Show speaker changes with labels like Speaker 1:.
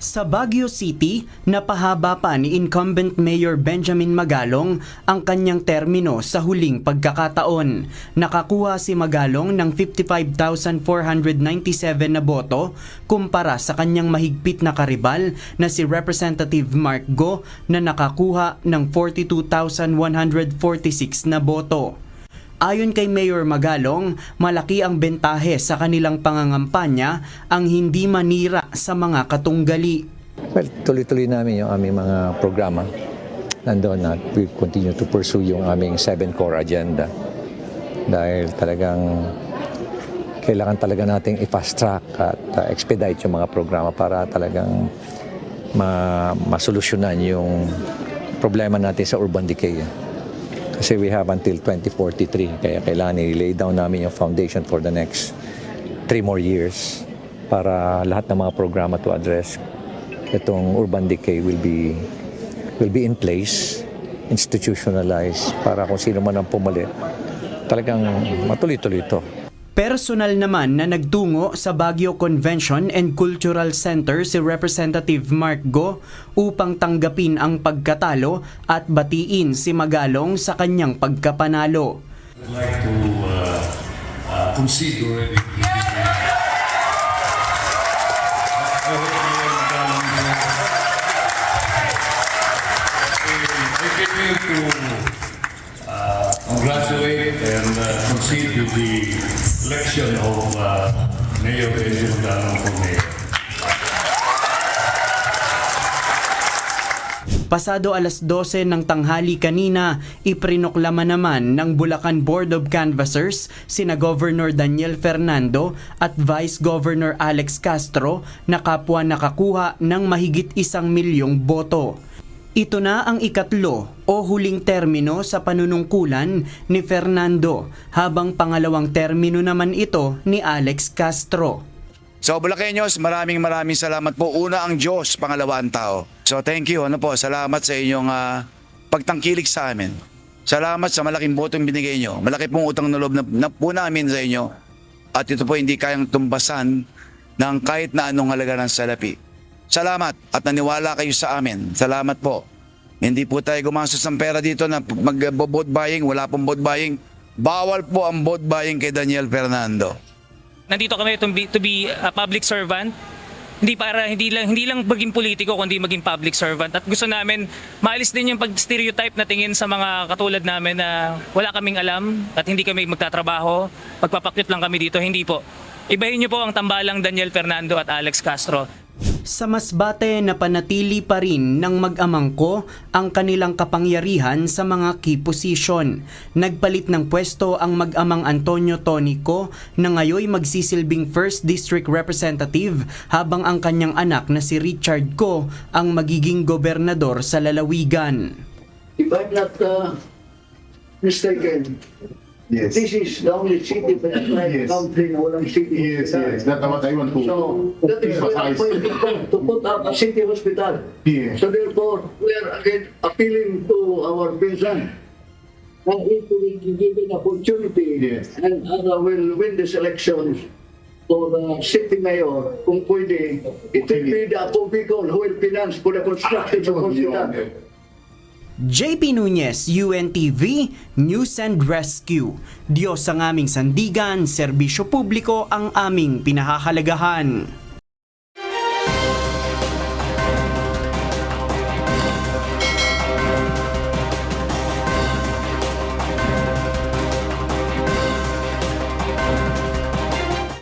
Speaker 1: Sa Baguio City, napahaba pa ni incumbent Mayor Benjamin Magalong ang kanyang termino sa huling pagkakataon. Nakakuha si Magalong ng 55,497 na boto kumpara sa kanyang mahigpit na karibal na si Representative Mark Go na nakakuha ng 42,146 na boto. Ayon kay Mayor Magalong, malaki ang bentahe sa kanilang pangangampanya ang hindi manira sa mga katunggali.
Speaker 2: Well, tuloy-tuloy namin yung aming mga programa. Nandoon na we continue to pursue yung aming 7 core agenda. Dahil talagang kailangan talaga nating i-fast track at expedite yung mga programa para talagang masolusyonan yung problema natin sa urban decay. Kasi we have until 2043, kaya kailangan i-lay down namin yung foundation for the next 3 more years para lahat ng mga programa to address itong urban decay will be in place, institutionalized, para kung sino man ang pumalit, talagang matuloy-tuloy ito.
Speaker 1: Personal naman na nagtungo sa Baguio Convention and Cultural Center si Representative Mark Go upang tanggapin ang pagkatalo at batiin si Magalong sa kanyang pagkapanalo.
Speaker 3: I'd like to concede already. I came here to congratulate and concede with the election of Mayor Benjamin Magalong for mayor.
Speaker 1: Pasado alas 12 ng tanghali kanina, iprinoklama naman ng Bulacan Board of Canvassers sina Governor Daniel Fernando at Vice Governor Alex Castro na kapwa nakakuha ng mahigit 1 milyong boto. Ito na ang ikatlo o huling termino sa panunungkulan ni Fernando, habang pangalawang termino naman ito ni Alex Castro.
Speaker 4: So Bulakeños, maraming salamat po. Una ang Diyos, pangalawa ang tao. So thank you, salamat sa inyong pagtangkilik sa amin. Salamat sa malaking botong binigay nyo. Malaki pong utang na loob na po namin sa inyo. At ito po hindi kayang tumbasan ng kahit na anong halaga ng salapi. Salamat at naniwala kayo sa amin. Salamat po. Hindi po tayo gumastos ng pera dito na mag-vote buying. Wala pong vote buying. Bawal po ang vote buying kay Daniel Fernando.
Speaker 5: Nandito kami to be a public servant. Hindi lang maging politiko kundi maging public servant. At gusto namin maalis din yung pag-stereotype na tingin sa mga katulad namin na wala kaming alam at hindi kami magtatrabaho. Magpapakyut lang kami dito. Hindi po. Ibahin niyo po ang tambalang Daniel Fernando at Alex Castro.
Speaker 1: Sa Masbate, napanatili pa rin ng mag-amang ko ang kanilang kapangyarihan sa mga key position. Nagpalit ng pwesto ang mag-amang Antonio Tonico na ngayoy magsisilbing 1st District Representative, habang ang kanyang anak na si Richard Ko ang magiging gobernador sa lalawigan.
Speaker 6: If I'm not mistaken,
Speaker 7: Yes.
Speaker 6: this is the only city in the
Speaker 7: Yes.
Speaker 6: country na walang city
Speaker 7: Yes,
Speaker 6: hospital.
Speaker 7: yes. That's what I want to
Speaker 6: So, that is why
Speaker 7: emphasize.
Speaker 6: to put up a city hospital.
Speaker 7: Yes.
Speaker 6: So therefore, we are again appealing to our peasant. And if we will give an opportunity,
Speaker 7: Yes.
Speaker 6: and will win this election for the city mayor, kung pwede, it will be the Apo Bicol who will finance for the construction of hospital.
Speaker 1: JP Nunez, UNTV, News and Rescue. Diyos ang aming sandigan, serbisyo publiko ang aming pinahahalagahan.